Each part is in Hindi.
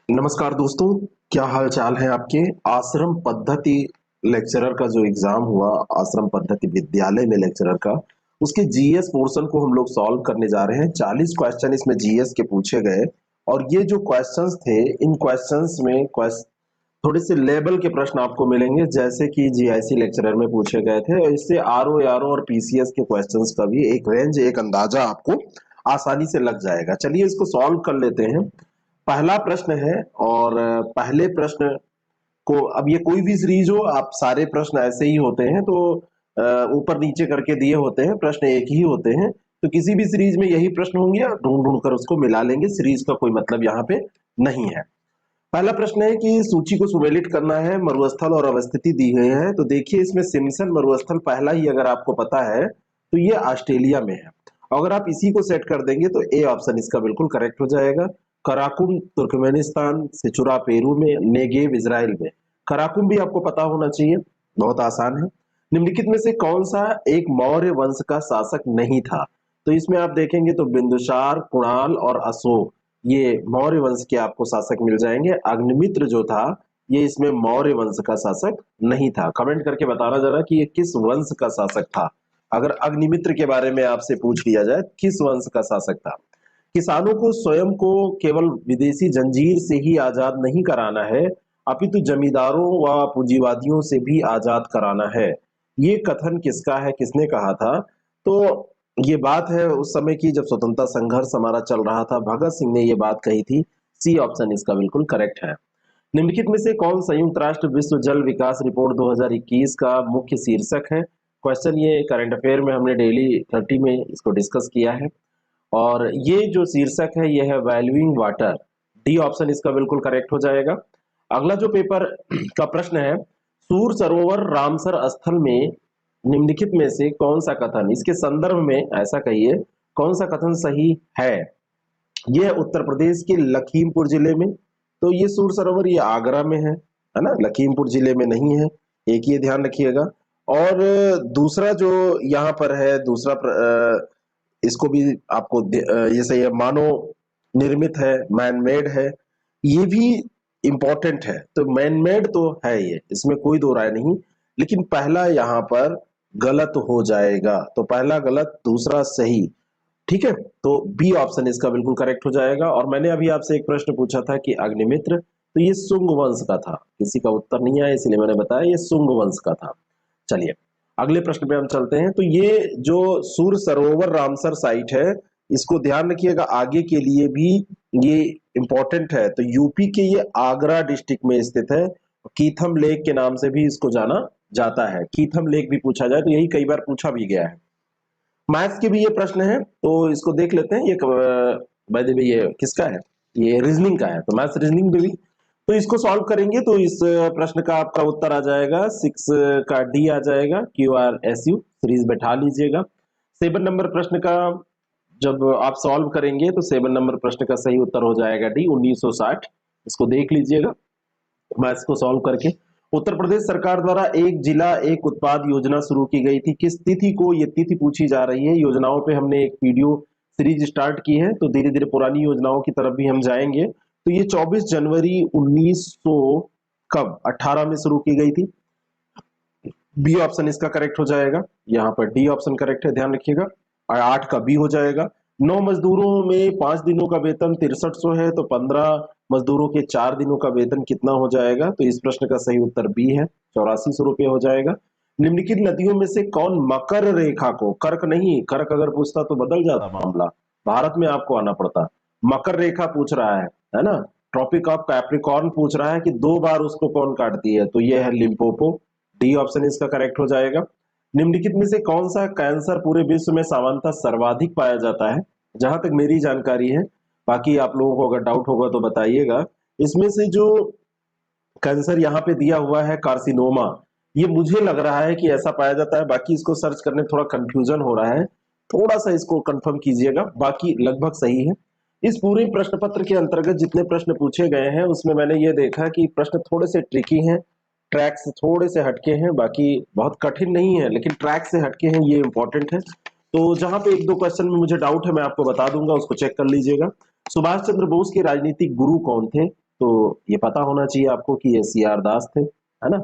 नमस्कार दोस्तों, क्या हाल चाल है आपके। आश्रम पद्धति लेक्चरर का जो एग्जाम हुआ, आश्रम पद्धति विद्यालय में लेक्चरर का, उसके जीएस पोर्शन को हम लोग सॉल्व करने जा रहे हैं। 40 क्वेश्चन इसमें जीएस के पूछे गए और ये जो क्वेश्चंस थे, इन क्वेश्चंस में थोड़े से लेवल के प्रश्न आपको मिलेंगे, जैसे कि जीआईसी लेक्चरर में पूछे गए थे। और इससे आरओ आरओ और पीसीएस के क्वेश्चंस का भी एक रेंज, एक अंदाजा आपको आसानी से लग जाएगा। चलिए इसको सॉल्व कर लेते हैं। पहला प्रश्न है और पहले प्रश्न को, अब ये कोई भी सीरीज हो, आप सारे प्रश्न ऐसे ही होते हैं, तो ऊपर नीचे करके दिए होते हैं, प्रश्न एक ही होते हैं। तो किसी भी सीरीज में यही प्रश्न होंगे, आप ढूंढ ढूंढ कर उसको मिला लेंगे। सीरीज का कोई मतलब यहाँ पे नहीं है। पहला प्रश्न है कि सूची को सुमेलित करना है, मरुस्थल और अवस्थिति दी गई है। तो देखिए इसमें सिम्पसन मरुस्थल पहला ही अगर आपको पता है तो ये ऑस्ट्रेलिया में है। अगर आप इसी को सेट कर देंगे तो ए ऑप्शन इसका बिल्कुल करेक्ट हो जाएगा। कराकुम तुर्कमेनिस्तान, सिचुरा पेरू में, नेगेव इजराइल में। कराकुम भी आपको पता होना चाहिए, बहुत आसान है। निम्नलिखित में से कौन सा एक मौर्य वंश का शासक नहीं था? तो इसमें आप देखेंगे तो बिंदुसार, कुणाल और अशोक, ये मौर्य वंश के आपको शासक मिल जाएंगे। अग्निमित्र जो था, ये इसमें मौर्य वंश का शासक नहीं था। कमेंट करके बताना जरा कि ये किस वंश का शासक था। अगर अग्निमित्र के बारे में आपसे पूछ लिया जाए, किस वंश का शासक था। किसानों को स्वयं को केवल विदेशी जंजीर से ही आजाद नहीं कराना है, अपितु जमींदारों व पूंजीवादियों से भी आजाद कराना है। ये कथन किसका है, किसने कहा था? तो ये बात है उस समय की जब स्वतंत्रता संघर्ष हमारा चल रहा था, भगत सिंह ने ये बात कही थी। सी ऑप्शन इसका बिल्कुल करेक्ट है। निम्नलिखित में से कौन संयुक्त राष्ट्र विश्व जल विकास रिपोर्ट 2021 का मुख्य शीर्षक है? क्वेश्चन ये करंट अफेयर में हमने डेली 30 में इसको डिस्कस किया है और ये जो शीर्षक है ये है वैल्यूइंग वाटर। डी ऑप्शन इसका बिल्कुल करेक्ट हो जाएगा। अगला जो पेपर का प्रश्न है, सूर सरोवर रामसर स्थल में निम्नलिखित में से कौन सा कथन, इसके संदर्भ में ऐसा कहिए, कौन सा कथन सही है? ये उत्तर प्रदेश के लखीमपुर जिले में। तो ये सूर सरोवर ये आगरा में है ना, लखीमपुर जिले में नहीं है, एक ये ध्यान रखिएगा। और दूसरा जो यहाँ पर है, दूसरा इसको भी आपको ये सही है, मानव निर्मित है, मैन मेड है, ये भी इंपॉर्टेंट है। तो मैन मेड तो है ये, इसमें कोई दो राय नहीं, लेकिन पहला यहाँ पर गलत हो जाएगा। तो पहला गलत, दूसरा सही। ठीक है, तो बी ऑप्शन इसका बिल्कुल करेक्ट हो जाएगा। और मैंने अभी आपसे एक प्रश्न पूछा था कि अग्निमित्र, तो ये सुंग वंश का था। किसी का उत्तर नहीं आया इसलिए मैंने बताया ये सुंग वंश का था। चलिए अगले प्रश्न पे हम चलते हैं। तो ये जो सूर सरोवर रामसर साइट है, इसको ध्यान रखिएगा, आगे के लिए भी ये इंपॉर्टेंट है। तो यूपी के ये आगरा डिस्ट्रिक्ट में स्थित है। कीथम लेक के नाम से भी इसको जाना जाता है। कीथम लेक भी पूछा जाए तो यही कई बार पूछा भी गया है। मैथ्स के भी ये प्रश्न है, तो इसको देख लेते हैं। ये बाय द वे ये किसका है, ये रीजनिंग का है। तो मैथ्स रीजनिंग में भी तो इसको सॉल्व करेंगे तो इस प्रश्न का आपका उत्तर आ जाएगा 6 का डी आ जाएगा, Q R S U, series बैठा लीजिएगा। 7 नंबर प्रश्न का जब आप सॉल्व करेंगे तो 7 नंबर प्रश्न का सही उत्तर हो जाएगा डी, 1960। इसको देख लीजिएगा मैथ्स को सॉल्व करके। उत्तर प्रदेश सरकार द्वारा एक जिला एक उत्पाद योजना शुरू की गई थी, किस तिथि को? ये तिथि पूछी जा रही है। योजनाओं पे हमने एक वीडियो सीरीज स्टार्ट की है, तो धीरे धीरे पुरानी योजनाओं की तरफ भी हम जाएंगे। तो ये 24 जनवरी 1900 कब 18 में शुरू की गई थी। बी ऑप्शन इसका करेक्ट हो जाएगा। यहाँ पर डी ऑप्शन करेक्ट है, ध्यान रखिएगा। और 8 का बी हो जाएगा। 9 मजदूरों में 5 दिनों का वेतन 6300 है, तो 15 मजदूरों के 4 दिनों का वेतन कितना हो जाएगा? तो इस प्रश्न का सही उत्तर बी है, 8400 रुपये हो जाएगा। निम्नलिखित नदियों में से कौन मकर रेखा को, कर्क नहीं, कर्क अगर पूछता तो बदल जाता मामला, भारत में आपको आना पड़ता। मकर रेखा पूछ रहा है ना, ट्रॉपिक ऑफ कैप्रिकॉर्न पूछ रहा है कि 2 बार उसको कौन काटती है? तो ये है लिम्पोपो। डी ऑप्शन इसका करेक्ट हो जाएगा। निम्नलिखित में से कौन सा कैंसर पूरे विश्व में सामान्यतः सर्वाधिक पाया जाता है? जहां तक मेरी जानकारी है, बाकी आप लोगों को अगर डाउट होगा तो बताइएगा। इसमें से जो कैंसर यहाँ पे दिया हुआ है कार्सिनोमा, ये मुझे लग रहा है कि ऐसा पाया जाता है, बाकी इसको सर्च करने थोड़ा कंफ्यूजन हो रहा है, थोड़ा सा इसको कंफर्म कीजिएगा, बाकी लगभग सही है। इस पूरे प्रश्न पत्र के अंतर्गत जितने प्रश्न पूछे गए हैं उसमें मैंने ये देखा कि प्रश्न थोड़े से ट्रिकी हैं, ट्रैक से थोड़े से हटके हैं, बाकी बहुत कठिन नहीं है लेकिन ट्रैक से हटके हैं, ये इंपॉर्टेंट है। तो जहां पे एक दो क्वेश्चन में मुझे डाउट है मैं आपको बता दूंगा, उसको चेक कर लीजिएगा। सुभाष चंद्र बोस के राजनीतिक गुरु कौन थे? तो ये पता होना चाहिए आपको कि ये सीआर दास थे, है ना।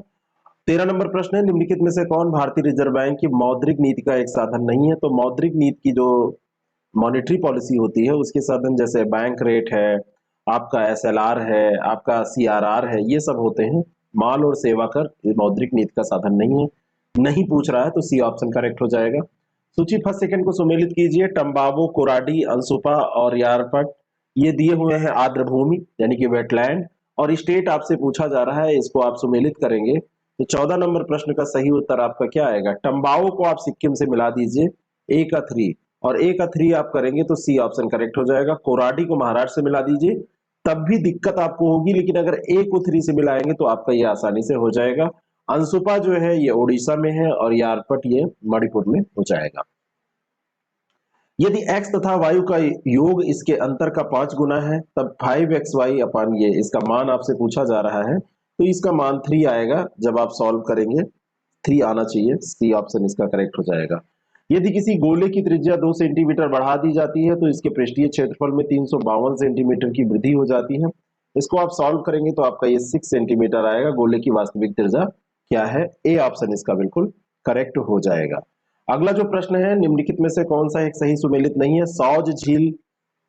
13 नंबर प्रश्न है, निम्नलिखित में से कौन भारतीय रिजर्व बैंक की मौद्रिक नीति का एक साधन नहीं है। तो मौद्रिक नीति की जो मॉनेटरी पॉलिसी होती है उसके साधन जैसे बैंक रेट है, आपका एसएलआर है, आपका सीआरआर है, ये सब होते हैं। माल और सेवा कर मौद्रिक नीति का साधन नहीं है। नहीं पूछ रहा है तो सी ऑप्शन करेक्ट हो जाएगा। सूची फर्स्ट सेकंड को सुमेलित कीजिए। टम्बावो, कोराडी, अंसुपा और यारपट ये दिए हुए हैं आर्द्र भूमि यानी कि वेटलैंड, और स्टेट आपसे पूछा जा रहा है, इसको आप सुमेलित करेंगे तो 14 नंबर प्रश्न का सही उत्तर आपका क्या आएगा। टम्बाओ को आप सिक्किम से मिला दीजिए, ए का 3 और ए का 3 आप करेंगे तो सी ऑप्शन करेक्ट हो जाएगा। कोराडी को महाराष्ट्र से मिला दीजिए, तब भी दिक्कत आपको होगी, लेकिन अगर ए को 3 से मिलाएंगे तो आपका ये आसानी से हो जाएगा। अंसुपा जो है ये उड़ीसा में है और यारपट ये मणिपुर में हो जाएगा। यदि x तथा y का योग इसके अंतर का 5 गुना है तब 5xy अपन ये इसका मान आपसे पूछा जा रहा है, तो इसका मान 3 आएगा। जब आप सॉल्व करेंगे 3 आना चाहिए, सी ऑप्शन इसका करेक्ट हो जाएगा। यदि किसी गोले की त्रिज्या 2 सेंटीमीटर बढ़ा दी जाती है तो इसके पृष्ठीय क्षेत्रफल में 352 सेंटीमीटर की वृद्धि हो जाती है। इसको आप सॉल्व करेंगे तो आपका ये 6 सेंटीमीटर आएगा। गोले की वास्तविक त्रिज्या क्या है, ए ऑप्शन इसका बिल्कुल करेक्ट हो जाएगा। अगला जो प्रश्न है, निम्नलिखित में से कौन सा एक सही सुमेलित नहीं है। सौज झील,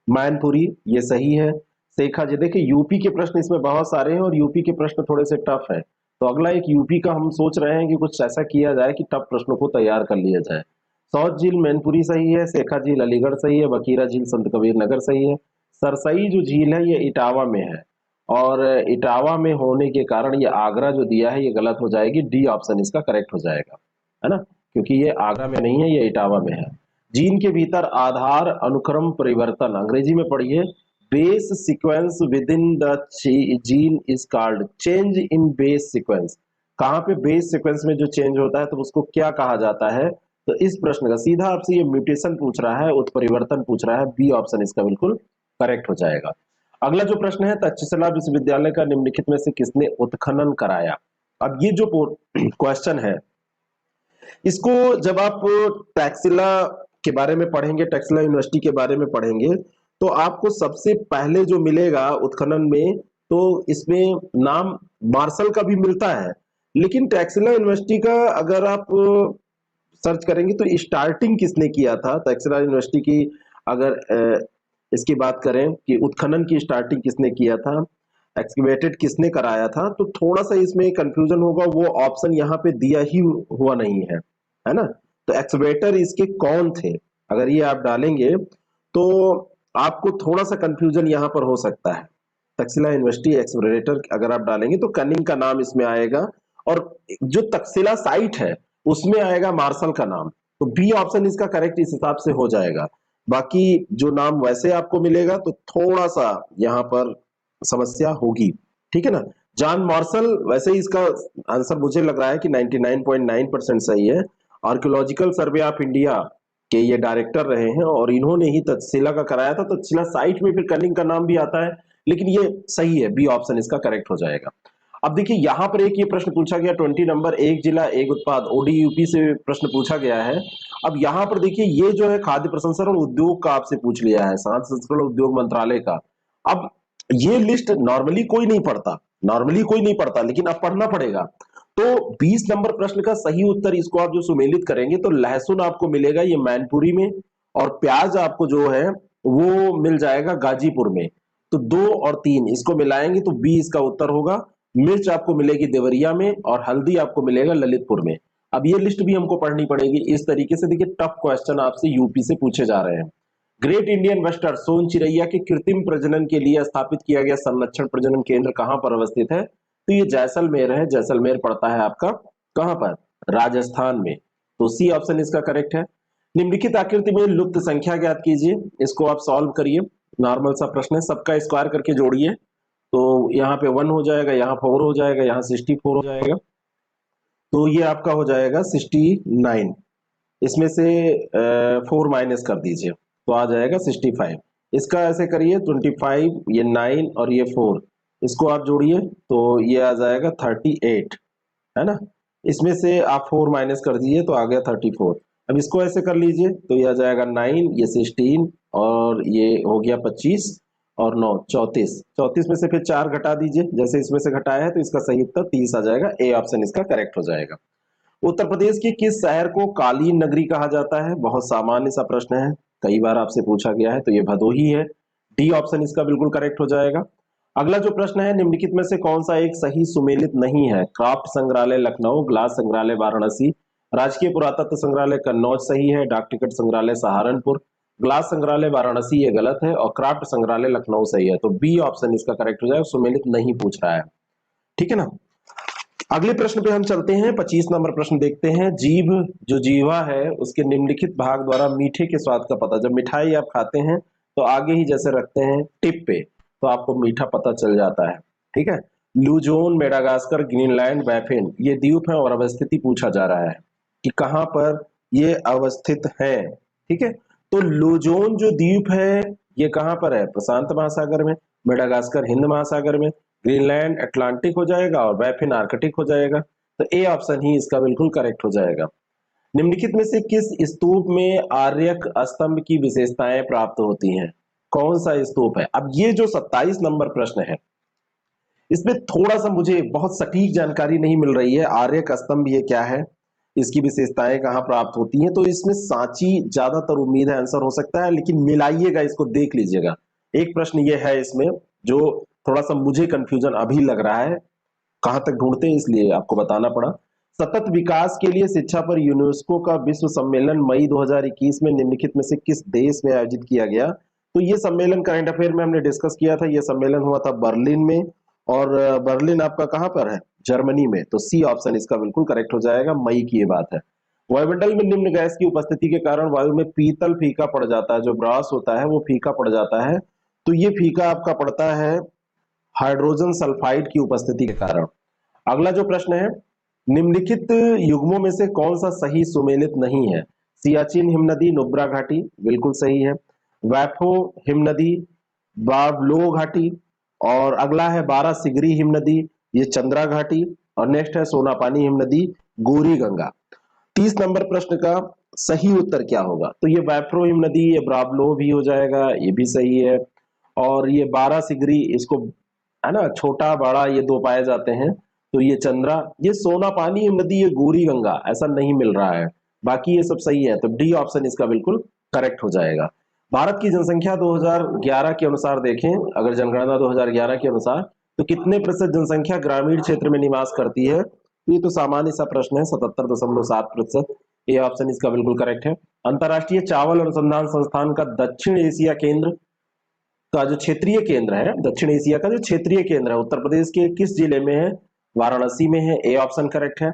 मैनपुरी, ये सही है। शेखा जी, देखिए यूपी के प्रश्न इसमें बहुत सारे हैं और यूपी के प्रश्न थोड़े से टफ है, तो अगला एक यूपी का हम सोच रहे हैं कि कुछ ऐसा किया जाए कि टफ प्रश्नों को तैयार कर लिया जाए। सौज झील मैनपुरी सही है, शेखा झील अलीगढ़ सही है, बकीरा झील संत कबीर नगर सही है। सरसई जो झील है ये इटावा में है, और इटावा में होने के कारण ये आगरा जो दिया है ये गलत हो जाएगी। डी ऑप्शन इसका करेक्ट हो जाएगा, है ना, क्योंकि ये आगरा में नहीं है, ये इटावा में है। जीन के भीतर आधार अनुक्रम परिवर्तन, अंग्रेजी में पढ़िए, base sequence with in the gene is called change in base sequence. कहां पे बेस सीक्वेंस में जो चेंज होता है तो उसको क्या कहा जाता है। तो इस प्रश्न का सीधा आपसे ये म्यूटेशन पूछ रहा है, उत्परिवर्तन पूछ रहा है। बी ऑप्शन इसका बिल्कुल करेक्ट हो जाएगा। अगला जो प्रश्न है, तक्षशिला विश्वविद्यालय का निम्नलिखित में से किसने उत्खनन कराया। अब ये जो क्वेश्चन है, इसको जब आप टैक्सिला के बारे में पढ़ेंगे, टैक्सिला यूनिवर्सिटी के बारे में पढ़ेंगे, तो आपको सबसे पहले जो मिलेगा उत्खनन में, तो इसमें नाम मार्शल का भी मिलता है, लेकिन टैक्सिला यूनिवर्सिटी का अगर आप सर्च करेंगे तो स्टार्टिंग किसने किया था, टैक्सिला यूनिवर्सिटी की अगर इसकी बात करें कि उत्खनन की स्टार्टिंग किसने किया था, एक्सकेवेटेड किसने कराया था, तो थोड़ा सा इसमें कंफ्यूजन होगा। वो ऑप्शन यहाँ पे दिया ही हुआ नहीं है ना। तो एक्सकेवेटर इसके कौन थे, अगर ये आप डालेंगे तो आपको थोड़ा सा कंफ्यूजन यहाँ पर हो सकता है। तक्षशिला यूनिवर्सिटी एक्सकेवेटर अगर आप डालेंगे तो कनिंग का नाम इसमें आएगा, और जो तक्षशिला साइट है उसमें आएगा मार्शल का नाम। तो बी ऑप्शन इसका करेक्ट इस हिसाब से हो जाएगा। बाकी जो नाम वैसे आपको मिलेगा तो थोड़ा सा यहाँ पर समस्या होगी, ठीक है ना। जॉन मार्शल, वैसे ही इसका आंसर मुझे लग रहा है कि 99.9% सही है। आर्कियोलॉजिकल सर्वे ऑफ इंडिया के ये डायरेक्टर रहे हैं और इन्होंने ही तक्षशिला का कराया था। तक्षशिला साइट में फिर कनिंग का नाम भी आता है, लेकिन ये सही है, बी ऑप्शन इसका करेक्ट हो जाएगा। अब देखिए यहाँ पर एक ये प्रश्न पूछा गया 20 नंबर, एक जिला एक उत्पाद, ओडीयूपी से प्रश्न पूछा गया है। अब यहाँ पर देखिए ये जो है खाद्य प्रसंस्करण उद्योग का आपसे पूछ लिया है, खाद्य प्रसंस्करण उद्योग मंत्रालय का। अब ये लिस्ट नॉर्मली कोई नहीं पढ़ता, लेकिन अब पढ़ना पड़ेगा। तो 20 नंबर प्रश्न का सही उत्तर, इसको आप जो सुमेलित करेंगे तो लहसुन आपको मिलेगा ये मैनपुरी में, और प्याज आपको जो है वो मिल जाएगा गाजीपुर में। तो 2 और 3 इसको मिलाएंगे तो बी इसका उत्तर होगा। मिर्च आपको मिलेगी देवरिया में और हल्दी आपको मिलेगा ललितपुर में। अब ये लिस्ट भी हमको पढ़नी पड़ेगी। इस तरीके से देखिए टफ क्वेश्चन आपसे यूपी से पूछे जा रहे हैं। ग्रेट इंडियन वेस्टर्न सोन चिरैया के कृत्रिम प्रजनन के लिए स्थापित किया गया संरक्षण प्रजनन केंद्र कहां पर अवस्थित है। तो ये जैसलमेर है, जैसलमेर पड़ता है आपका कहां पर, राजस्थान में। तो सी ऑप्शन इसका करेक्ट है। निम्नलिखित आकृति में लुप्त संख्या ज्ञात कीजिए, इसको आप सॉल्व करिए। नॉर्मल सा प्रश्न है, सबका स्क्वायर करके जोड़िए। तो यहाँ पे 1 हो जाएगा, यहाँ 4 हो जाएगा, यहाँ 64 हो जाएगा, तो ये आपका हो जाएगा 69। इसमें से 4 माइनस कर दीजिए तो आ जाएगा 65। इसका ऐसे करिए 25, ये 9 और ये 4, इसको आप जोड़िए तो ये आ जाएगा 38, है ना। इसमें से आप 4 माइनस कर दीजिए तो आ गया 34। अब इसको ऐसे कर लीजिए तो ये आ जाएगा 9, ये 16 और ये हो गया 25, और 9 34। 34 में से फिर 4 घटा दीजिए, जैसे इसमें से घटाया है तो इसका सही उत्तर 30 आ जाएगा। ए ऑप्शन इसका करेक्ट हो जाएगा। उत्तर प्रदेश के किस शहर को कालीन नगरी कहा जाता है? बहुत सामान्य सा प्रश्न है, कई बार आपसे पूछा गया है, तो ये भदोही है। डी ऑप्शन इसका बिल्कुल करेक्ट हो जाएगा। अगला जो प्रश्न है, निम्नलिखित में से कौन सा एक सही सुमेलित नहीं है? क्राफ्ट संग्रहालय लखनऊ, ग्लास संग्रहालय वाराणसी, राजकीय पुरातत्व संग्रहालय कन्नौज सही है, डाक टिकट संग्रहालय सहारनपुर, ग्लास संग्रहालय वाराणसी ये गलत है, और क्राफ्ट संग्रहालय लखनऊ सही है। तो बी ऑप्शन इसका करेक्ट हो जाएगा, सुमेलित नहीं पूछ रहा है। ठीक है ना। अगले प्रश्न पे हम चलते हैं, 25 नंबर प्रश्न देखते हैं। जीभ जो जीवा है उसके निम्नलिखित भाग द्वारा मीठे के स्वाद का पता, जब मिठाई आप खाते हैं तो आगे ही जैसे रखते हैं टिप पे, तो आपको मीठा पता चल जाता है। ठीक है। लुजोन, मेडागास्कर, ग्रीनलैंड, बैफिन ये द्वीप है और अवस्थिति पूछा जा रहा है कि कहां पर ये अवस्थित है। ठीक है। तो लुजोन जो द्वीप है ये कहां पर है? प्रशांत महासागर में, मेडागास्कर हिंद महासागर में, ग्रीनलैंड अटलांटिक हो जाएगा और बैफिन आर्कटिक हो जाएगा। तो ए ऑप्शन ही इसका बिल्कुल करेक्ट हो जाएगा। निम्नलिखित में से किस स्तूप में आर्यक स्तंभ की विशेषताएं प्राप्त होती हैं? कौन सा स्तूप है? अब ये जो 27 नंबर प्रश्न है इसमें थोड़ा सा मुझे बहुत सटीक जानकारी नहीं मिल रही है। आर्यक स्तंभ ये क्या है, इसकी विशेषताएं कहाँ प्राप्त होती हैं? तो इसमें सांची ज्यादातर उम्मीद है आंसर हो सकता है, लेकिन मिलाइएगा, इसको देख लीजिएगा। एक प्रश्न ये है इसमें जो थोड़ा सा मुझे कंफ्यूजन अभी लग रहा है, कहां तक ढूंढते हैं इसलिए आपको बताना पड़ा। सतत विकास के लिए शिक्षा पर यूनेस्को का विश्व सम्मेलन मई 2021 में निम्नलिखित में से किस देश में आयोजित किया गया? तो ये सम्मेलन करंट अफेयर में हमने डिस्कस किया था। ये सम्मेलन हुआ था बर्लिन में, और बर्लिन आपका कहां पर है? जर्मनी में। तो सी ऑप्शन इसका बिल्कुल करेक्ट हो जाएगा, मई की ये बात है। वायुमंडल में निम्न गैस की उपस्थिति के कारण वायु में पीतल फीका पड़ जाता है, जो ब्रास होता है वो फीका पड़ जाता है। तो ये फीका आपका पड़ता है हाइड्रोजन सल्फाइड की उपस्थिति के कारण। अगला जो प्रश्न है, निम्नलिखित युग्मों में से कौन सा सही सुमेलित नहीं है? सियाचिन हिमनदी, नुब्रा घाटी बिल्कुल सही है। वैफो हिमनदी, बावलो घाटी, और अगला है बारह सिगरी हिमनदी, ये चंद्रा घाटी, और नेक्स्ट है सोनापानी हिमनदी, गोरी गंगा। 30 नंबर प्रश्न का सही उत्तर क्या होगा? तो ये वैफ्रो हिमनदी, ये ब्रावलो भी हो जाएगा, ये भी सही है। और ये बारह सिगरी, इसको है ना छोटा बड़ा ये दो पाए जाते हैं। तो ये चंद्रा, ये सोनापानी नदी, ये गौरी गंगा, ऐसा नहीं मिल रहा है। बाकी ये सब सही है, तो डी ऑप्शन इसका बिल्कुल करेक्ट हो जाएगा। भारत की जनसंख्या 2011 के अनुसार देखें, अगर जनगणना 2011 के अनुसार, तो कितने प्रतिशत जनसंख्या ग्रामीण क्षेत्र में निवास करती है? तो ये तो सामान्य सा प्रश्न है, 77.7%। ये ऑप्शन इसका बिल्कुल करेक्ट है। अंतरराष्ट्रीय चावल अनुसंधान संस्थान का दक्षिण एशिया केंद्र का जो क्षेत्रीय केंद्र है, दक्षिण एशिया का जो क्षेत्रीय केंद्र है, उत्तर प्रदेश के किस जिले में है? वाराणसी में है। ए ऑप्शन करेक्ट है।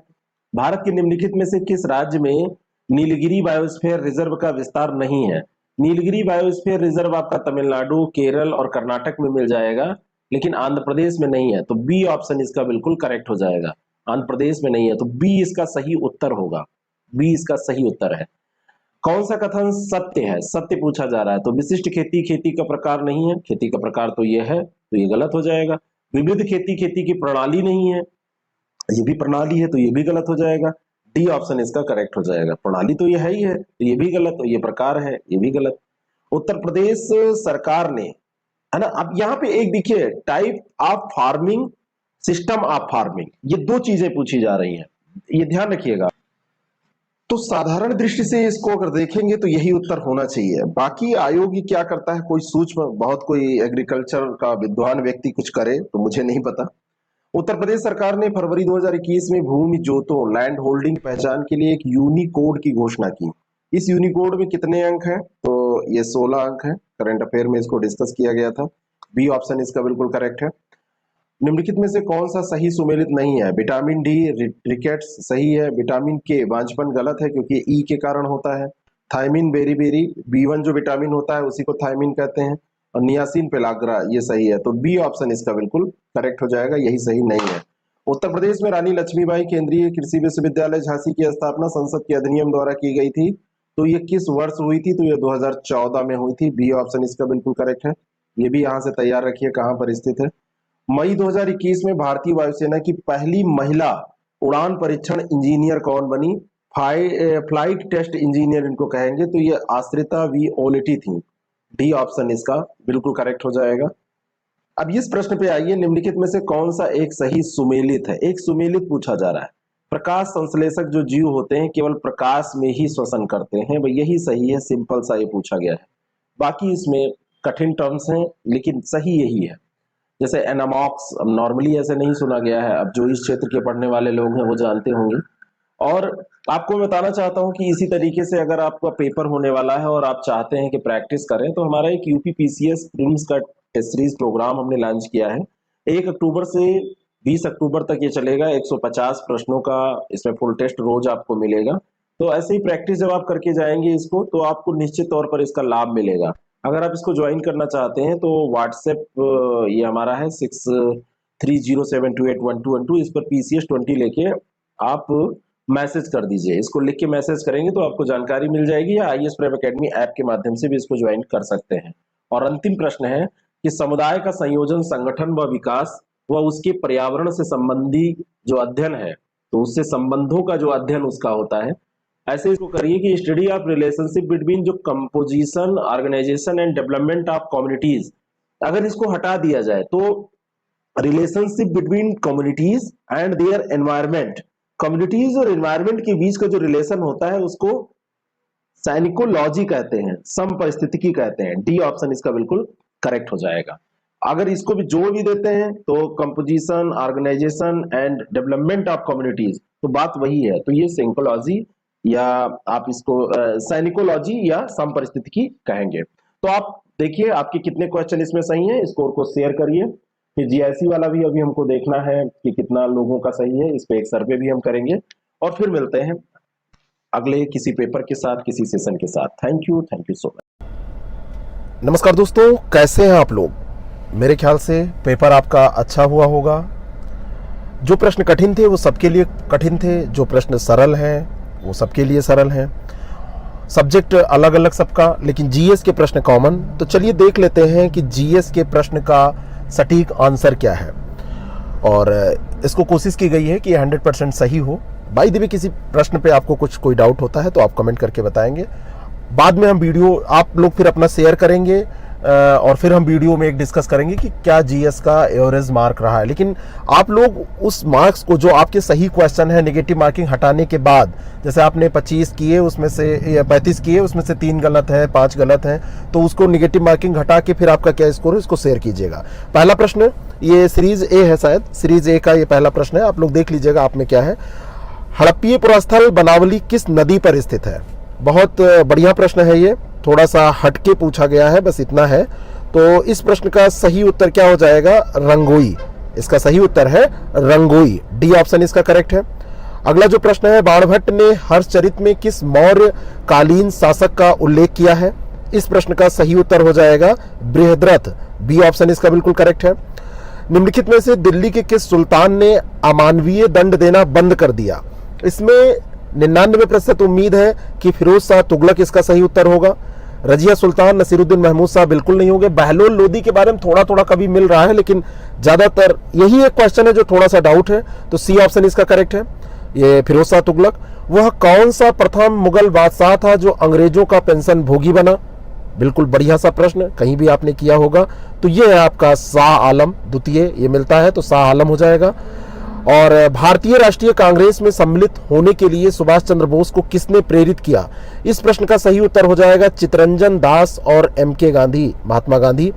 भारत के निम्नलिखित में से किस राज्य में नीलगिरी बायोस्फीयर रिजर्व का विस्तार नहीं है? नीलगिरी बायोस्फीयर रिजर्व आपका तमिलनाडु, केरल और कर्नाटक में मिल जाएगा, लेकिन आंध्र प्रदेश में नहीं है। तो बी ऑप्शन इसका बिल्कुल करेक्ट हो जाएगा। आंध्र प्रदेश में नहीं है, तो बी इसका सही उत्तर होगा। बी इसका सही उत्तर है। कौन सा कथन सत्य है? सत्य पूछा जा रहा है। तो विशिष्ट खेती खेती का प्रकार नहीं है, खेती का प्रकार तो ये है, तो ये गलत हो जाएगा। विविध खेती खेती की प्रणाली नहीं है, ये भी प्रणाली है, तो ये भी गलत हो जाएगा। डी ऑप्शन इसका करेक्ट हो जाएगा। प्रणाली तो ये है ही है, तो ये भी गलत, तो ये प्रकार है, ये भी गलत। उत्तर प्रदेश सरकार ने, है ना, अब यहाँ पे एक देखिए, type of farming, system of farming, ये दो चीजें पूछी जा रही हैं, ये ध्यान रखिएगा। तो साधारण दृष्टि से इसको अगर देखेंगे तो यही उत्तर होना चाहिए। बाकी आयोग ये क्या करता है, कोई सूक्ष्म बहुत कोई एग्रीकल्चर का विद्वान व्यक्ति कुछ करे तो मुझे नहीं पता। उत्तर प्रदेश सरकार ने फरवरी 2021 में भूमि जोतों लैंड होल्डिंग पहचान के लिए एक यूनिकोड की घोषणा की। इस यूनिकोड में कितने अंक हैं? तो ये 16 अंक है। करंट अफेयर में इसको डिस्कस किया गया था। बी ऑप्शन इसका बिल्कुल करेक्ट है। निम्नलिखित में से कौन सा सही सुमेलित नहीं है? विटामिन डी रिकेट्स सही है। विटामिन के वांछपन गलत है क्योंकि ई के कारण होता है। थायमिन बेरी बी1 जो विटामिन होता है उसी को थायमिन कहते हैं। और नियासिन पेलाग्रा ये सही है। तो बी ऑप्शन इसका बिल्कुल करेक्ट हो जाएगा, यही सही नहीं है। उत्तर प्रदेश में रानी लक्ष्मीबाई केंद्रीय कृषि विश्वविद्यालय झांसी की स्थापना संसद के अधिनियम द्वारा की गई थी। तो ये किस वर्ष हुई थी? तो ये 2014 में हुई थी। बी ऑप्शन इसका बिल्कुल करेक्ट है। ये भी यहाँ से तैयार रखिए कहाँ पर स्थित है। मई 2021 में भारतीय वायुसेना की पहली महिला उड़ान परीक्षण इंजीनियर कौन बनी? फ्लाइट टेस्ट इंजीनियर इनको कहेंगे। तो ये आश्रिता वी ओलेटी थी। डी ऑप्शन इसका बिल्कुल करेक्ट हो जाएगा। अब इस प्रश्न पे आइए, निम्नलिखित में से कौन सा एक सही सुमेलित है। एक सुमेलित पूछा जा रहा है। प्रकाश संश्लेषक जो जीव होते हैं केवल प्रकाश में ही श्वसन करते हैं, भाई यही सही है, सिंपल सा ये पूछा गया है। बाकी इसमें कठिन टर्म्स हैं लेकिन सही यही है। जैसे एनामॉक्स, अब नॉर्मली ऐसे नहीं सुना गया है, अब जो इस क्षेत्र के पढ़ने वाले लोग हैं वो जानते होंगे। और आपको मैं बताना चाहता हूं कि इसी तरीके से अगर आपका पेपर होने वाला है और आप चाहते हैं कि प्रैक्टिस करें, तो हमारा एक यूपीपीसीएस प्रीलिम्स का टेस्ट सीरीज प्रोग्राम हमने लॉन्च किया है। 1 अक्टूबर से 20 अक्टूबर तक ये चलेगा। 150 प्रश्नों का इसमें फुल टेस्ट रोज आपको मिलेगा। तो ऐसे ही प्रैक्टिस जब आप करके जाएंगे इसको, तो आपको निश्चित तौर पर इसका लाभ मिलेगा। अगर आप इसको ज्वाइन करना चाहते हैं तो व्हाट्सएप ये हमारा है 6307281212, इस पर PCS20 लेके आप मैसेज कर दीजिए। इसको लिख के मैसेज करेंगे तो आपको जानकारी मिल जाएगी, या IAS प्रेप एकेडमी ऐप के माध्यम से भी इसको ज्वाइन कर सकते हैं। और अंतिम प्रश्न है कि समुदाय का संयोजन, संगठन व विकास व उसके पर्यावरण से संबंधी जो अध्ययन है, तो उससे संबंधों का जो अध्ययन उसका होता है। ऐसे इसको करिए कि स्टडी ऑफ रिलेशनशिप बिटवीन जो composition, organisation and development of communities, अगर इसको हटा दिया जाए तो relationship between communities and their environment, communities और एनवायरमेंट के बीच का जो रिलेशन होता है उसको साइनिकोलॉजी कहते हैं, समपरिस्थितिकी कहते हैं। डी ऑप्शन इसका बिल्कुल करेक्ट हो जाएगा। अगर इसको भी जोड़ भी देते हैं तो composition, organisation and development of communities, तो बात वही है। तो ये साइकोलॉजी या आप इसको साइनिकोलॉजी या समपरिस्थितिकी कहेंगे। तो आप देखिए आपके कितने क्वेश्चन इसमें सही है, स्कोर को शेयर करिए। फिर जीआईसी वाला भी अभी हमको देखना है कि कितना लोगों का सही है, इस पे एक सर्वे भी हम करेंगे। और फिर मिलते हैं अगले किसी पेपर के साथ, किसी सेशन के साथ। Thank you so much. नमस्कार दोस्तों, कैसे हैं आप लोग। मेरे ख्याल से पेपर आपका अच्छा हुआ होगा। जो प्रश्न कठिन थे वो सबके लिए कठिन थे, जो प्रश्न सरल हैं वो सबके लिए सरल हैं। सब्जेक्ट अलग अलग सबका, लेकिन जीएस के प्रश्न कॉमन। तो चलिए देख लेते हैं कि जीएस के प्रश्न का सटीक आंसर क्या है। और इसको कोशिश की गई है कि 100% सही हो। बाय द वे किसी प्रश्न पे आपको कोई डाउट होता है तो आप कमेंट करके बताएंगे। बाद में हम वीडियो आप लोग फिर अपना शेयर करेंगे और फिर हम वीडियो में एक डिस्कस करेंगे कि क्या जीएस का एवरेज मार्क रहा है। लेकिन आप लोग उस मार्क्स को, जो आपके सही क्वेश्चन है, नेगेटिव मार्किंग हटाने के बाद, जैसे आपने 25 किए उसमें से 35 किए, उसमें से 3 गलत है, 5 गलत हैं, तो उसको नेगेटिव मार्किंग हटा के फिर आपका क्या स्कोर है इसको शेयर कीजिएगा। पहला प्रश्न ये सीरीज ए है, शायद सीरीज ए का ये पहला प्रश्न है। आप लोग देख लीजिएगा आप में क्या है। हड़प्पीय पुरास्थल बनावली किस नदी पर स्थित है। बहुत बढ़िया प्रश्न है ये, थोड़ा सा हटके पूछा गया है, बस इतना है। तो इस प्रश्न का सही उत्तर क्या हो जाएगा, रंगोई। इसका सही उत्तर है रंगोई, डी ऑप्शन इसका करेक्ट है। अगला जो प्रश्न है, बाणभट्ट ने हर्षचरित में किस मौर्य कालीन शासक का उल्लेख किया है। इस प्रश्न का सही उत्तर हो जाएगा बृहद्रथ, बी ऑप्शन इसका बिल्कुल करेक्ट है। निम्नलिखित में से दिल्ली के किस सुल्तान ने अमानवीय दंड देना बंद कर दिया। इसमें 99% उम्मीद है कि फिरोज शाह तुगलक इसका सही उत्तर होगा। रजिया सुल्तान, नसीरुद्दीन महमूद साहब बिल्कुल नहीं होंगे। बहलोल लोदी के बारे में थोड़ा थोड़ा कभी मिल रहा है, लेकिन ज्यादातर यही एक क्वेश्चन है जो थोड़ा सा डाउट है, तो सी ऑप्शन इसका करेक्ट है, ये फिरोज शाह तुगलक। वह कौन सा प्रथम मुगल बादशाह था जो अंग्रेजों का पेंशन भोगी बना। बिल्कुल बढ़िया सा प्रश्न, कहीं भी आपने किया होगा। तो ये है आपका शाह आलम द्वितीय, ये मिलता है तो शाह आलम हो जाएगा। और भारतीय राष्ट्रीय कांग्रेस में सम्मिलित होने के लिए सुभाष चंद्र बोस को किसने प्रेरित किया। इस प्रश्न का सही उत्तर हो जाएगा चित्तरंजन दास और MK गांधी, महात्मा गांधी।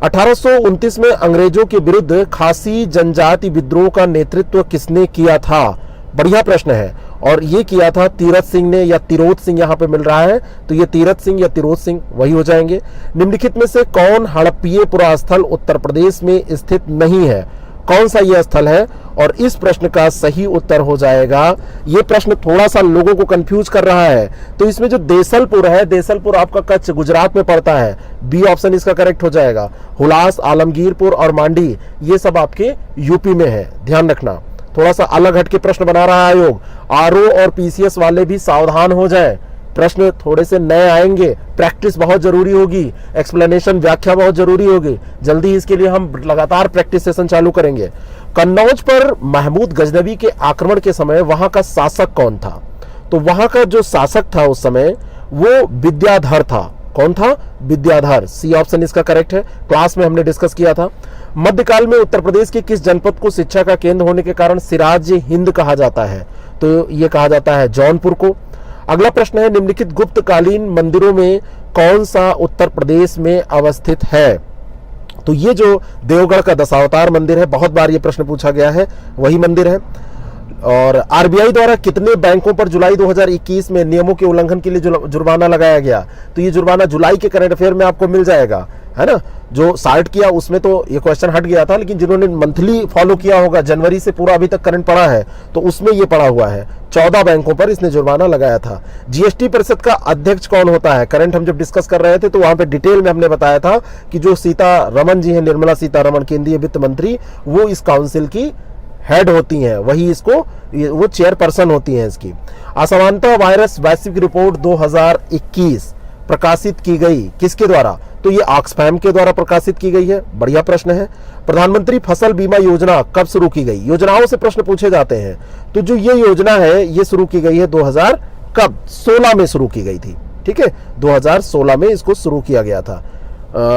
1829 में अंग्रेजों के विरुद्ध खासी जनजाति विद्रोह का नेतृत्व किसने किया था। बढ़िया प्रश्न है, और ये किया था तीरथ सिंह ने, या तिरोत सिंह यहाँ पे मिल रहा है, तो ये तीरथ सिंह या तिरोत सिंह वही हो जाएंगे। निम्नलिखित में से कौन हड़प्पीय पुरास्थल उत्तर प्रदेश में स्थित नहीं है। कौन सा यह स्थल है, और इस प्रश्न का सही उत्तर हो जाएगा, ये प्रश्न थोड़ा सा लोगों को कंफ्यूज कर रहा है, तो इसमें जो देसलपुर है, देसलपुर आपका कच्छ गुजरात में पड़ता है, बी ऑप्शन इसका करेक्ट हो जाएगा। हुलास, आलमगीरपुर और मांडी ये सब आपके यूपी में है, ध्यान रखना। थोड़ा सा अलग हटके प्रश्न बना रहा है आयोग, आरओ और पीसीएस वाले भी सावधान हो जाएं, प्रश्न थोड़े से नए आएंगे, प्रैक्टिस बहुत जरूरी होगी, एक्सप्लेनेशन व्याख्या बहुत जरूरी होगी। जल्दी इसके लिए हम लगातार प्रैक्टिस सेशन चालू करेंगे। कन्नौज पर महमूद गजनवी के आक्रमण के समय वहां का शासक कौन था। तो वहां का जो शासक था उस समय वो विद्याधर था, कौन था? विद्याधर। सी ऑप्शन इसका करेक्ट है, क्लास में हमने डिस्कस किया था। मध्यकाल में उत्तर प्रदेश के किस जनपद को शिक्षा का केंद्र होने के कारण सिराज हिंद कहा जाता है? तो ये कहा जाता है जौनपुर को। अगला प्रश्न है, निम्नलिखित गुप्तकालीन मंदिरों में कौन सा उत्तर प्रदेश में अवस्थित है? तो ये जो देवगढ़ का दशावतार मंदिर है, बहुत बार ये प्रश्न पूछा गया है, वही मंदिर है। और आरबीआई द्वारा कितने बैंकों पर जुलाई 2021 में नियमों के उल्लंघन के लिए जुर्माना लगाया गया? तो ये जुर्माना जुलाई के करंट अफेयर में आपको मिल जाएगा, है ना। जो सार्ट किया उसमें तो ये क्वेश्चन हट गया था, लेकिन जिन्होंने मंथली फॉलो किया होगा, जनवरी से पूरा अभी तक करंट पड़ा है, तो उसमें ये पड़ा हुआ है। 14 बैंकों पर इसने जुर्माना लगाया था। जीएसटी परिषद का अध्यक्ष कौन होता है? करंट हम जब डिस्कस कर रहे थे तो वहां पे डिटेल में हमने बताया था कि जो सीतारमण जी हैं, निर्मला सीतारमण, केंद्रीय वित्त मंत्री, वो इस काउंसिल की हेड होती हैं, वही इसको वो चेयरपर्सन होती हैं इसकी। असमानता वायरस वैश्विक रिपोर्ट 2021 प्रकाशित की गई किसके द्वारा? तो ये ऑक्सफैम के द्वारा प्रकाशित की गई है। बढ़िया प्रश्न है। प्रधानमंत्री फसल बीमा योजना कब शुरू की गई? योजनाओं से प्रश्न पूछे जाते हैं। तो जो ये योजना है ये शुरू की गई है 2016 में शुरू की गई थी, ठीक है, 2016 में इसको शुरू किया गया था,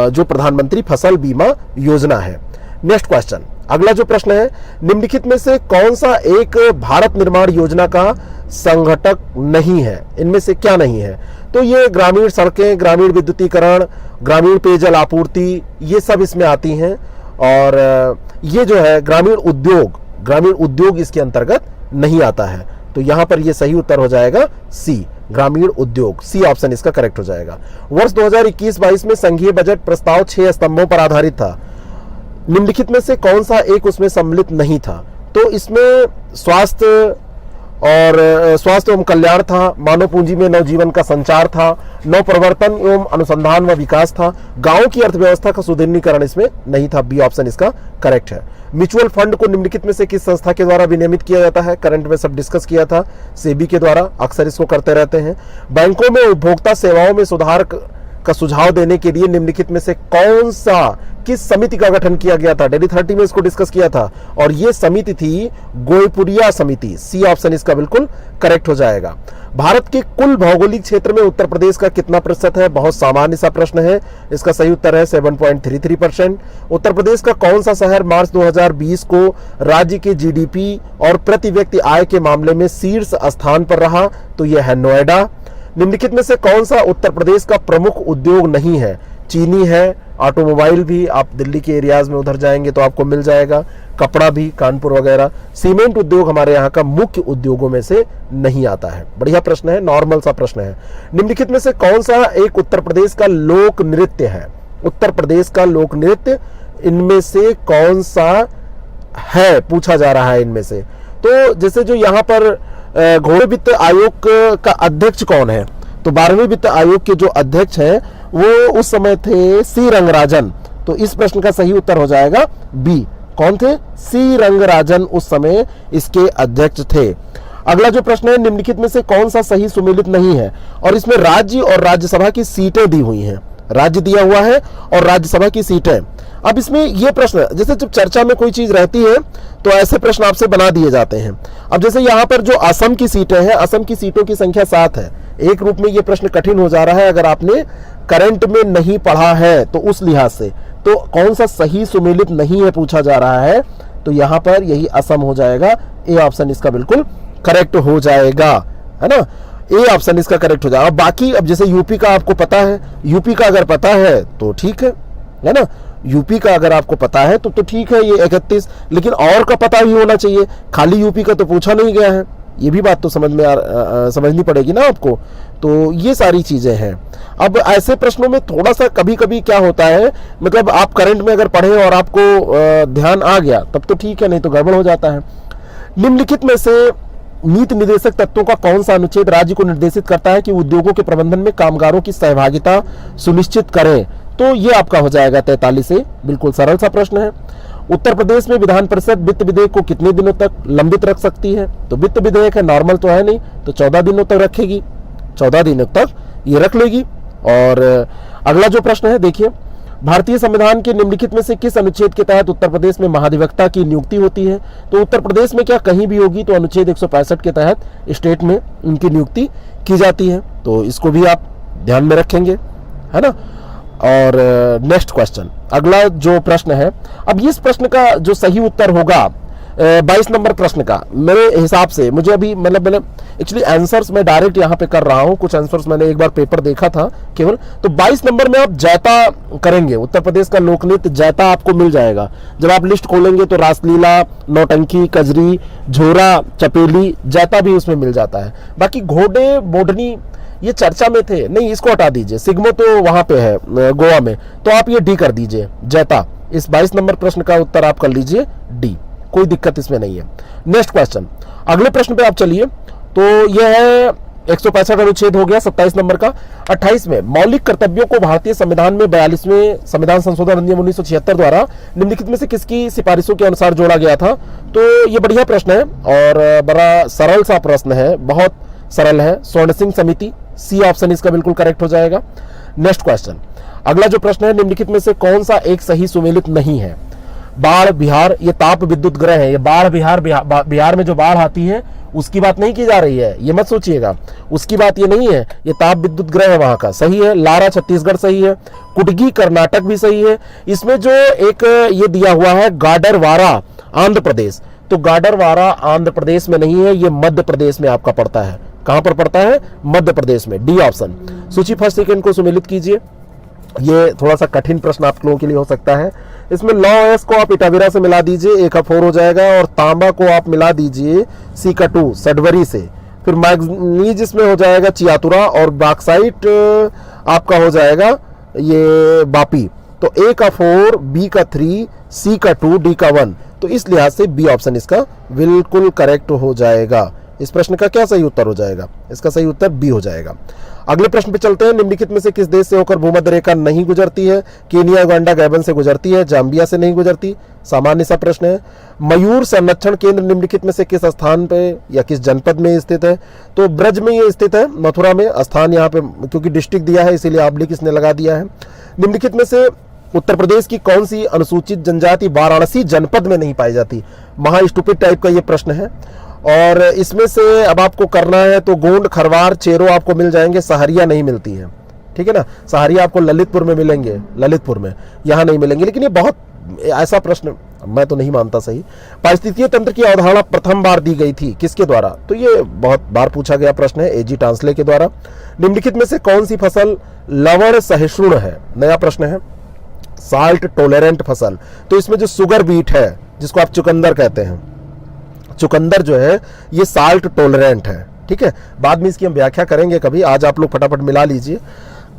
जो प्रधानमंत्री फसल बीमा योजना है। नेक्स्ट क्वेश्चन, अगला जो प्रश्न है, निम्नलिखित में से कौन सा एक भारत निर्माण योजना का संघटक नहीं है? इनमें से क्या नहीं है? तो ये ग्रामीण सड़कें, ग्रामीण विद्युतीकरण, ग्रामीण पेयजल आपूर्ति, ये सब इसमें आती हैं। और ये जो है ग्रामीण उद्योग इसके अंतर्गत नहीं आता है। तो यहां पर ये सही उत्तर हो जाएगा सी, ग्रामीण उद्योग। सी ऑप्शन इसका करेक्ट हो जाएगा। वर्ष 2021-22 में संघीय बजट प्रस्ताव 6 स्तंभों पर आधारित था। निम्नलिखित में से कौन सा एक उसमें सम्मिलित नहीं था? तो इसमें स्वास्थ्य एवं कल्याण था, मानव पूंजी में नवजीवन का संचार था, नव प्रवर्तन एवं अनुसंधान व विकास था, गांव की अर्थव्यवस्था का सुदृढ़ीकरण इसमें नहीं था। बी ऑप्शन इसका करेक्ट है। म्यूचुअल फंड को निम्नलिखित में से किस संस्था के द्वारा विनियमित किया जाता है? करंट में सब डिस्कस किया था, सेबी के द्वारा, अक्सर इसको करते रहते हैं। बैंकों में उपभोक्ता सेवाओं में सुधार का सुझाव देने के लिए निम्नलिखित में से कौन सा, किस समिति का गठन किया गया था? डेली 30 में इसको डिस्कस किया था, और ये समिति थी गोयपुरिया समिति। सी ऑप्शन इसका बिल्कुल करेक्ट हो जाएगा। भारत के कुल भौगोलिक क्षेत्र में उत्तर प्रदेश का कितना प्रतिशत है? बहुत सामान्य सा प्रश्न है, इसका सही उत्तर है 7.33%। उत्तर प्रदेश का कौन सा शहर मार्च 2020 को राज्य के जीडीपी और प्रति व्यक्ति आय के मामले में शीर्ष स्थान पर रहा? तो यह है नोएडा। निम्नलिखित में से कौन सा उत्तर प्रदेश का प्रमुख उद्योग नहीं है? चीनी है, ऑटोमोबाइल भी, आप दिल्ली के एरियाज में उधर जाएंगे तो आपको मिल जाएगा, कपड़ा भी, कानपुर वगैरह। सीमेंट उद्योग हमारे यहाँ का मुख्य उद्योगों में से नहीं आता है। बढ़िया प्रश्न है, नॉर्मल सा प्रश्न है। निम्नलिखित में से कौन सा एक उत्तर प्रदेश का लोक नृत्य है? उत्तर प्रदेश का लोक नृत्य इनमें से कौन सा है, पूछा जा रहा है इनमें से। तो जैसे जो यहाँ पर घोड़े वित्त आयोग का अध्यक्ष कौन है? तो 12वें वित्त आयोग के जो अध्यक्ष हैं वो उस समय थे सी रंगराजन। तो इस प्रश्न का सही उत्तर हो जाएगा बी। कौन थे? सी रंगराजन उस समय इसके अध्यक्ष थे। अगला जो प्रश्न है, निम्नलिखित में से कौन सा सही सुमेलित नहीं है? और इसमें राज्य और राज्यसभा की सीटें दी हुई हैं, राज्य दिया हुआ है और राज्यसभा की सीटें। अब इसमें यह प्रश्न, जैसे जब चर्चा में कोई चीज रहती है तो ऐसे प्रश्न आपसे बना दिए जाते हैं। अब जैसे यहाँ पर जो असम की सीटें हैं, असम की सीटों की संख्या 7 है। एक रूप में यह प्रश्न कठिन हो जा रहा है अगर आपने करंट में नहीं पढ़ा है तो उस लिहाज से। तो कौन सा सही सुमेलित नहीं है पूछा जा रहा है, तो यहां पर यही असम हो जाएगा। ए ऑप्शन इसका बिल्कुल करेक्ट हो जाएगा, है ना। ए ऑप्शन इसका करेक्ट हो जाएगा। बाकी अब जैसे यूपी का आपको पता है, यूपी का अगर पता है तो ठीक है ना। यूपी का अगर आपको पता है तो ठीक है, ये 31, लेकिन और का पता भी होना चाहिए। खाली यूपी का तो पूछा नहीं गया है, ये भी बात तो समझनी पड़ेगी ना आपको। तो ये सारी चीजें हैं। अब ऐसे प्रश्नों में थोड़ा सा कभी कभी क्या होता है, मतलब आप करंट में अगर पढ़े और आपको ध्यान आ गया तब तो ठीक है, नहीं तो गड़बड़ हो जाता है। निम्नलिखित में से नीति निर्देशक तत्वों का कौन सा अनुच्छेद राज्य को निर्देशित करता है कि उद्योगों के प्रबंधन में कामगारों की सहभागिता सुनिश्चित करें? तो ये आपका हो जाएगा 43 से। बिल्कुल सरल सा प्रश्न है। उत्तर प्रदेश में विधान परिषद वित्त विधेयक को कितने दिनों तक लंबित रख सकती है? तो वित्त विधेयक है, नॉर्मल तो है नहीं, तो 14 दिनों तक रखेगी, 14 दिनों तक ये रख लेगी। और अगला जो प्रश्न है देखिए, भारतीय संविधान के निम्नलिखित में से किस अनुच्छेद के तहत उत्तर प्रदेश में महाधिवक्ता की नियुक्ति होती है? तो उत्तर प्रदेश में क्या कहीं भी होगी, तो अनुच्छेद 165 के तहत स्टेट में उनकी नियुक्ति की जाती है। तो इसको भी आप ध्यान में रखेंगे, है ना। और नेक्स्ट क्वेश्चन, अगला जो प्रश्न है, अब इस प्रश्न का जो सही उत्तर होगा 22 नंबर प्रश्न का, मेरे हिसाब से मुझे अभी मतलब मैंने एक्चुअली आंसर्स मैं डायरेक्ट यहाँ पे कर रहा हूँ, कुछ आंसर्स मैंने एक बार पेपर देखा था केवल, तो 22 नंबर में आप जैता करेंगे, उत्तर प्रदेश का लोक नृत्य जैता आपको मिल जाएगा। जब आप लिस्ट खोलेंगे तो रासलीला, नौटंकी, कजरी, झोरा, चपेली, जैता भी उसमें मिल जाता है। बाकी घोड़े, बोडनी ये चर्चा में थे, नहीं इसको हटा दीजिए, सिग्मो तो वहां पे है गोवा में, तो आप ये डी कर दीजिए, जैता। इस 22 नंबर प्रश्न का उत्तर आप कर लीजिए डी, कोई दिक्कत इसमें नहीं है। नेक्स्ट क्वेश्चन, अगले प्रश्न पे आप चलिए, तो यह है 165 अनुच्छेद हो गया 27 नंबर का। 28 में मौलिक कर्तव्यों को भारतीय संविधान में 42वें संविधान संशोधन अधिनियम 1976 द्वारा निम्नलिखित में से किसकी सिफारिशों के अनुसार जोड़ा गया था? तो ये बढ़िया प्रश्न है और बड़ा सरल सा प्रश्न है, बहुत सरल है। स्वर्ण सिंह समिति, सी ऑप्शन इसका बिल्कुल करेक्ट हो जाएगा। नेक्स्ट क्वेश्चन, अगला जो प्रश्न है, निम्नलिखित में से कौन सा एक सही सुमेलित नहीं है? बाढ़ बिहार, ये ताप विद्युत ग्रह है, ये बाढ़ बिहार में जो बाढ़ आती है उसकी बात नहीं की जा रही है, ये मत सोचिएगा, उसकी बात ये नहीं है, ये ताप विद्युत ग्रह है वहां का, सही है। लारा छत्तीसगढ़ सही है, कुटगी कर्नाटक भी सही है। इसमें जो एक ये दिया हुआ है गाडरवारा आंध्र प्रदेश, तो गाडरवारा आंध्र प्रदेश में नहीं है, ये मध्य प्रदेश में आपका पड़ता है। कहां पर पड़ता है? मध्य प्रदेश में, डी ऑप्शन। सूची फर्स्ट सेकंड को सुमेलित कीजिए, ये थोड़ा सा कठिन प्रश्न आप लोगों के लिए हो सकता है। इसमें लॉ एस को आप इटावीरा से मिला दीजिए, एक 4 हो जाएगा, और तांबा को आप मिला दीजिए सीका2 सडवरी से, फिर मैग्नीज इसमें हो जाएगा चियातुरा, और बॉक्साइट आपका हो जाएगा ये बापी। तो ए का 4, बी का 3, सी का 2, डी का 1, तो इस लिहाज से बी ऑप्शन इसका बिल्कुल करेक्ट हो जाएगा। इस प्रश्न का क्या सही उत्तर हो जाएगा? इसका सही उत्तर बी हो जाएगा। अगले प्रश्न पे चलते हैं, निम्नलिखित में से किस देश से होकर भूमध्य रेखा नहीं गुजरती है? केनिया, उगांडा, गैबन से गुजरती है, जाम्बिया से नहीं गुजरती। सामान्य सा प्रश्न है। मयूर संरक्षण केंद्र निम्नलिखित में से किस स्थान पे या किस जनपद में स्थित है? तो ब्रज में ये स्थित है, मथुरा में। स्थान यहाँ पे क्योंकि डिस्ट्रिक्ट दिया है इसीलिए ऑब्लिक इसने लगा दिया है। निम्नलिखित में से उत्तर प्रदेश की कौन सी अनुसूचित जनजाति वाराणसी जनपद में नहीं पाई जाती? महा स्टूपिड टाइप का ये प्रश्न है, और इसमें से अब आपको करना है तो गोंड, खरवार, चेरो आपको मिल जाएंगे, सहरिया नहीं मिलती है, ठीक है ना। सहरिया आपको ललितपुर में मिलेंगे, ललितपुर में, यहाँ नहीं मिलेंगे। लेकिन ये बहुत ऐसा प्रश्न मैं तो नहीं मानता सही। पारिस्थितिकीय तंत्र की अवधारणा प्रथम बार दी गई थी किसके द्वारा? तो ये बहुत बार पूछा गया प्रश्न है, एजी टांसले के द्वारा। निम्नलिखित में से कौन सी फसल लवण सहिष्णु है? नया प्रश्न है। साल्ट टोलरेंट फसल, तो इसमें जो शुगर बीट है जिसको आप चुकंदर कहते हैं, चुकंदर जो है ये साल्ट टोलरेंट है, ठीक है। बाद में इसकी हम व्याख्या करेंगे कभी, आज आप लोग फटाफट मिला लीजिए।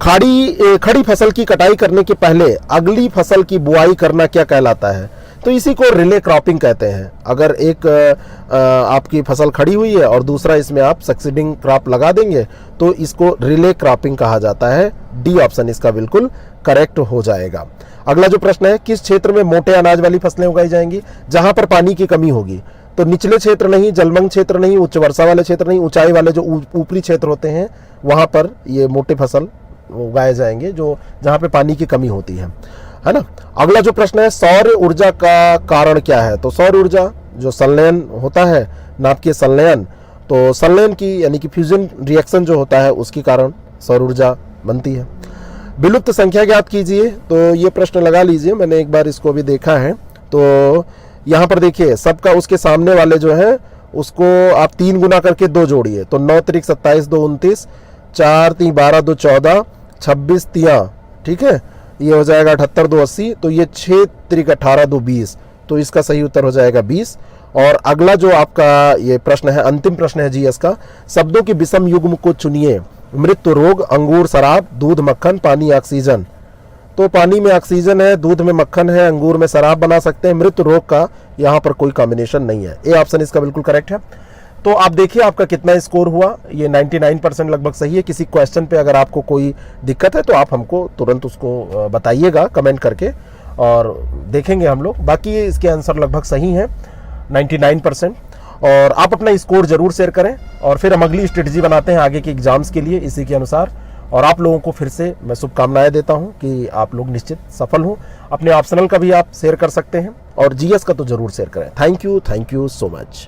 खड़ी फसल की कटाई करने के पहले अगली फसल की बुआई करना क्या कहलाता है? तो इसी को रिले क्रॉपिंग कहते हैं। अगर एक आपकी फसल खड़ी हुई है और दूसरा इसमें आप सक्सीडिंग क्रॉप लगा देंगे तो इसको रिले क्रॉपिंग कहा जाता है। डी ऑप्शन इसका बिल्कुल करेक्ट हो जाएगा। अगला जो प्रश्न है, किस क्षेत्र में मोटे अनाज वाली फसलें उगाई जाएंगी? जहां पर पानी की कमी होगी। तो निचले क्षेत्र नहीं, जलमग्न क्षेत्र नहीं, उच्च वर्षा वाले क्षेत्र नहीं, ऊंचाई वाले जो ऊपरी क्षेत्र होते हैं वहां पर ये मोटे फसल उगाए जाएंगे, जो जहां पे पानी की कमी होती है ना। अगला जो प्रश्न है, सौर ऊर्जा का कारण क्या है? तो सौर ऊर्जा जो संलयन होता है, नाभिकीय संलयन, तो संलयन की यानी कि फ्यूजन रिएक्शन जो होता है उसके कारण सौर ऊर्जा बनती है। विलुप्त संख्या ज्ञात कीजिए, तो ये प्रश्न लगा लीजिए, मैंने एक बार इसको भी देखा है। तो यहाँ पर देखिए, सबका उसके सामने वाले जो है उसको आप 3 गुना करके 2 जोड़िए, तो 9 त्रिक 27, 2 29, 4 3 12, 2 14, 26 3, ठीक है, ये हो जाएगा 78, 2 80, तो ये 6 त्रिक 18, 2 20, तो इसका सही उत्तर हो जाएगा 20। और अगला जो आपका ये प्रश्न है, अंतिम प्रश्न है जीएस का, शब्दों की विषम युग्म को चुनिए। मृत्यु रोग, अंगूर शराब, दूध मक्खन, पानी ऑक्सीजन। तो पानी में ऑक्सीजन है, दूध में मक्खन है, अंगूर में शराब बना सकते हैं। मृत्यु रोग का यहाँ पर कोई कॉम्बिनेशन नहीं है। ए ऑप्शन इसका बिल्कुल करेक्ट है। तो आप देखिए आपका कितना स्कोर हुआ, ये 99% लगभग सही है। किसी क्वेश्चन पे अगर आपको कोई दिक्कत है तो आप हमको तुरंत उसको बताइएगा कमेंट करके, और देखेंगे हम लोग। बाकी इसके आंसर लगभग सही हैं 99%। और आप अपना स्कोर जरूर शेयर करें, और फिर हम अगली स्ट्रेटजी बनाते हैं आगे के एग्जाम्स के लिए इसी के अनुसार। और आप लोगों को फिर से मैं शुभकामनाएं देता हूं कि आप लोग निश्चित सफल हों। अपने ऑप्शनल का भी आप शेयर कर सकते हैं, और जीएस का तो जरूर शेयर करें। Thank you so much.